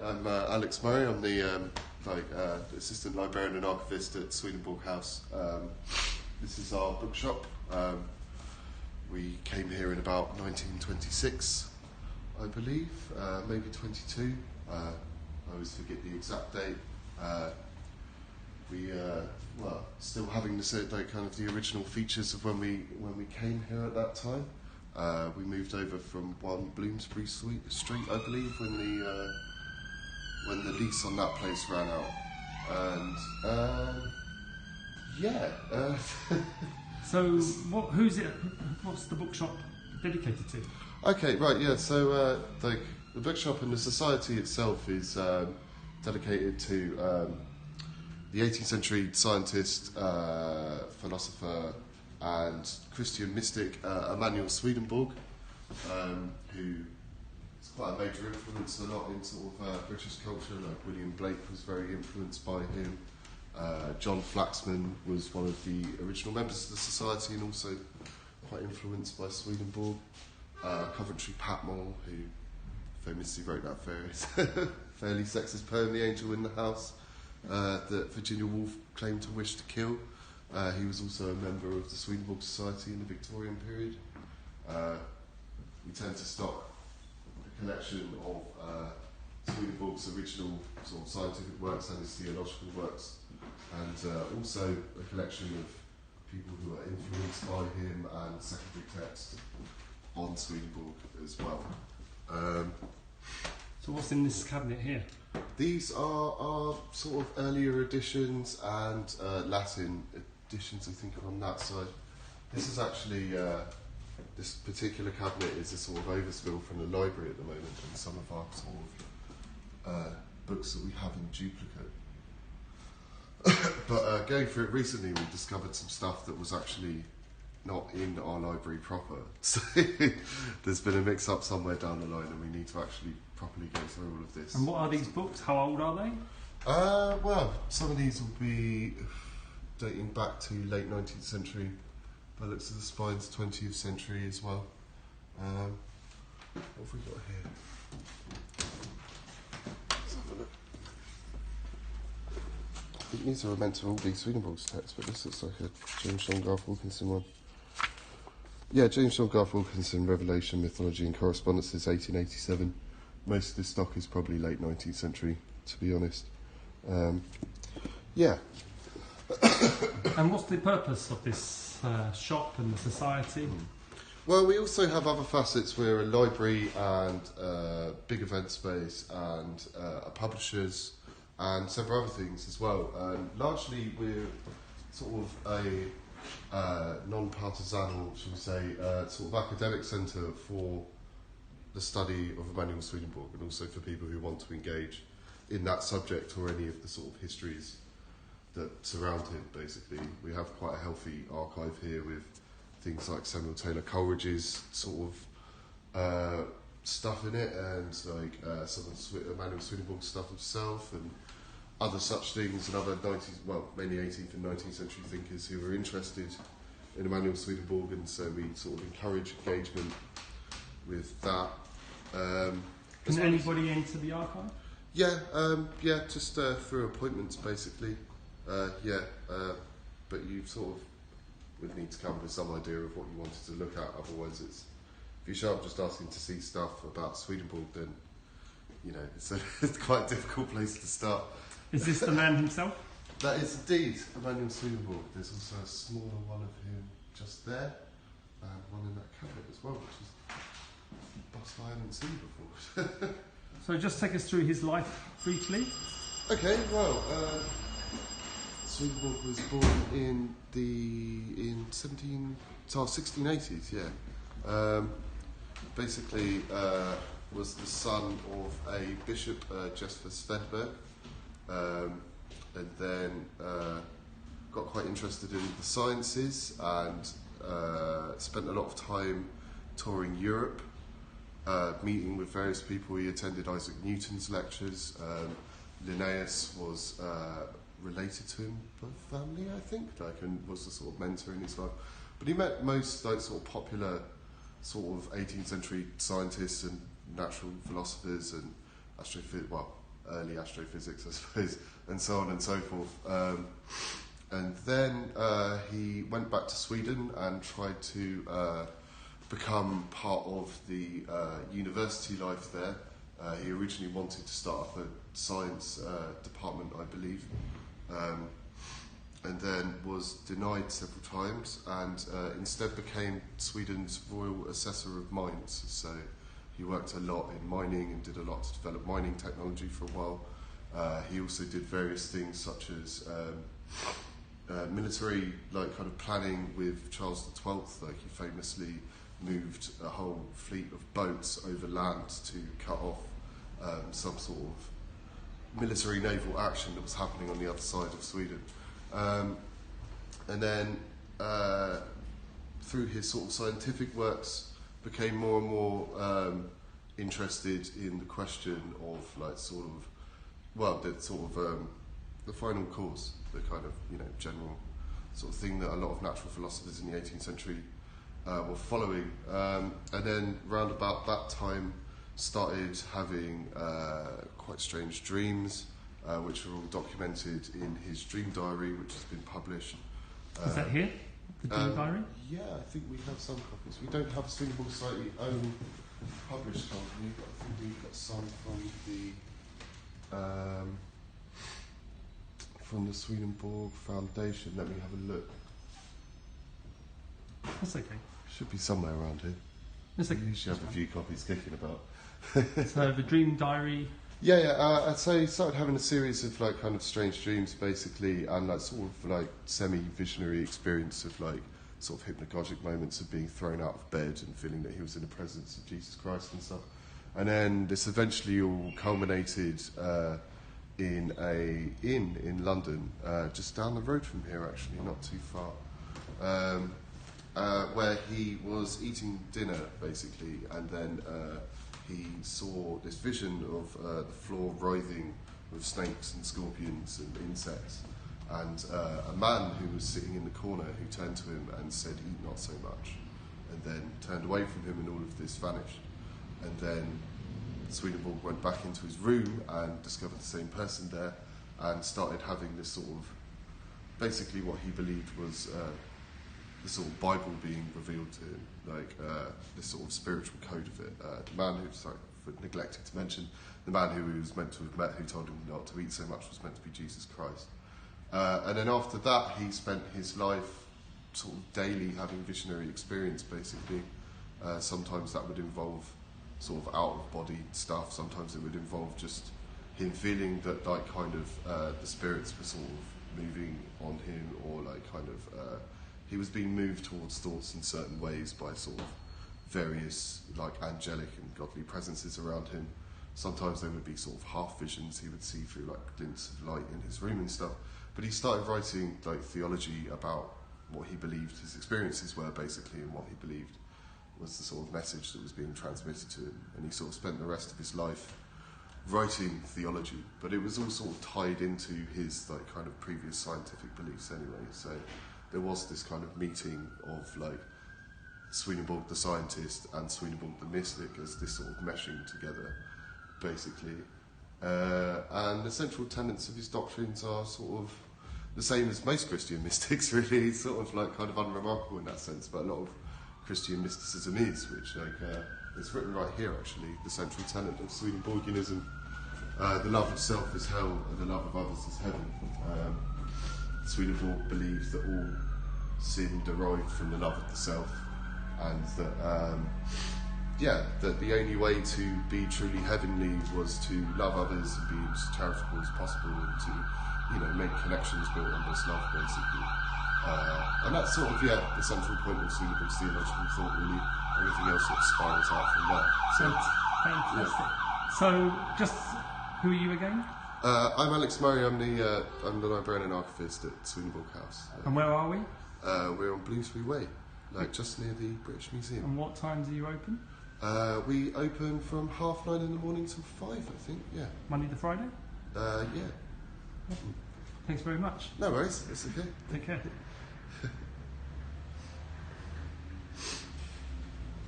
I'm Alex Murray. I'm the assistant librarian and archivist at Swedenborg House. This is our bookshop. We came here in about 1926, I believe, maybe 22. I always forget the exact date. Still having the original features of when we came here at that time. We moved over from 1 Bloomsbury Street, I believe, when the lease on that place ran out. So, who's it? What's the bookshop dedicated to? Okay, right, yeah. So the bookshop and the society itself is dedicated to the 18th century scientist, philosopher, and Christian mystic Emanuel Swedenborg, who is quite a major influence a lot in sort of British culture. Like William Blake was very influenced by him. John Flaxman was one of the original members of the society and also quite influenced by Swedenborg. Coventry Patmore, who famously wrote that fairly sexist poem, The Angel in the House, that Virginia Woolf claimed to wish to kill. He was also a member of the Swedenborg Society in the Victorian period. We tend to stock a collection of Swedenborg's original sort of scientific works and his theological works, and also a collection of people who are influenced by him and secondary texts on Swedenborg as well. So what's in this cabinet here? These are sort of earlier editions and Latin editions, I think, on that side. This is actually, this particular cabinet is a sort of overspill from the library at the moment, and some of our sort of books that we have in duplicate. But going through it recently, we discovered some stuff that was actually not in our library proper. So there's been a mix-up somewhere down the line, and we need to actually properly go through all of this. And what are these books? How old are they? Well, some of these will be dating back to late 19th century. By the looks of the spines, 20th century as well. What have we got here? Let's have a look. I think these are meant to all be Swedenborg's texts, but this looks like a James John Garth Wilkinson one. Yeah, James John Garth Wilkinson, Revelation, Mythology and Correspondences, 1887. Most of this stock is probably late 19th century, to be honest. Yeah. And what's the purpose of this shop and the society? Well, we also have other facets. We're a library and big event space and a publishers and several other things as well. Largely, we're sort of a non-partisan, shall we say, sort of academic centre for the study of Emanuel Swedenborg, and also for people who want to engage in that subject or any of the sort of histories that surround him, basically. We have quite a healthy archive here with things like Samuel Taylor Coleridge's sort of stuff in it, and like some of Emanuel Swedenborg's stuff himself, and other such things, and other mainly 18th and 19th century thinkers who were interested in Emanuel Swedenborg, and so we sort of encourage engagement with that. Can anybody enter the archive? Yeah, just through appointments, basically. But you sort of would need to come with some idea of what you wanted to look at. Otherwise, if you show up just asking to see stuff about Swedenborg, then it's quite a difficult place to start. Is this the man himself? That is indeed Emanuel Swedenborg. There's also a smaller one of him just there, and one in that cabinet as well, which is a bust I haven't seen before. So just take us through his life briefly. Okay, well, Swedenborg was born in 1680s, yeah. Basically, was the son of a bishop, Jesper Swedenborg, and then got quite interested in the sciences and spent a lot of time touring Europe, meeting with various people. He attended Isaac Newton's lectures. Linnaeus was related to him by family, I think, and was the sort of mentor in his life. But he met most sort of popular sort of 18th century scientists and natural philosophers and early astrophysics, I suppose, and so on and so forth. And then he went back to Sweden and tried to become part of the university life there. He originally wanted to start up a science department, I believe, and then was denied several times, and instead became Sweden's Royal Assessor of Mines. So he worked a lot in mining and did a lot to develop mining technology for a while. He also did various things such as military, like kind of planning with Charles XII. Like he famously moved a whole fleet of boats over land to cut off some sort of military naval action that was happening on the other side of Sweden. And then through his sort of scientific works, became more and more interested in the question of like sort of, well, the final cause, the kind of, you know, general sort of thing that a lot of natural philosophers in the 18th century were following. And then round about that time started having quite strange dreams, which are all documented in his dream diary, which has been published. Is that here, the dream diary? Yeah, I think we have some copies. We don't have a Swedenborg Society own published copy, but I think we've got some from the Swedenborg Foundation. Let me have a look. That's okay. Should be somewhere around here. It's okay. We usually have a few copies kicking about. So the dream diary. Yeah. I'd say he started having a series of like kind of strange dreams, basically, and like sort of like semi-visionary experience of like sort of hypnagogic moments of being thrown out of bed and feeling that he was in the presence of Jesus Christ and stuff. And then this eventually all culminated in a inn in London, just down the road from here, actually, not too far, where he was eating dinner, basically, and then he saw this vision of the floor writhing with snakes and scorpions and insects, and a man who was sitting in the corner who turned to him and said, "Eat not so much," and then turned away from him, and all of this vanished. And then Swedenborg went back into his room and discovered the same person there, and started having this sort of, basically what he believed was the sort of Bible being revealed to him, like this sort of spiritual code of it. The man who, sorry for neglecting to mention, the man who he was meant to have met, who told him not to eat so much, was meant to be Jesus Christ. And then after that, he spent his life sort of daily having visionary experience, basically. Sometimes that would involve sort of out-of-body stuff. Sometimes it would involve just him feeling that like kind of the spirits were sort of moving on him, or like kind of he was being moved towards thoughts in certain ways by sort of various like angelic and godly presences around him. Sometimes there would be sort of half visions he would see through like glints of light in his room and stuff. But he started writing like theology about what he believed his experiences were, basically, and what he believed was the sort of message that was being transmitted to him. And he sort of spent the rest of his life writing theology, but it was all sort of tied into his like kind of previous scientific beliefs anyway. So there was this kind of meeting of like Swedenborg the scientist and Swedenborg the mystic as this sort of meshing together, basically. And the central tenets of his doctrines are sort of the same as most Christian mystics, really. It's sort of like kind of unremarkable in that sense, but a lot of Christian mysticism is, which like it's written right here, actually, the central tenet of Swedenborgianism. The love of self is hell and the love of others is heaven. Swedenborg believed that all sin derived from the love of the self, and that that the only way to be truly heavenly was to love others and be as charitable as possible, and to, you know, make connections built on this love, basically. And that's sort of, the central point of Swedenborg's theological thought, really. Everything else sort of spirals out from that. So, fantastic. So, just who are you again? I'm Alex Murray. I'm the librarian and archivist at Swedenborg House. And where are we? We're on Bloomsbury Way, like just near the British Museum. And what times are you open? We open from 9:30 in the morning till 5, I think. Yeah. Monday to Friday? Yeah. Thanks very much. No worries. It's okay. Take care.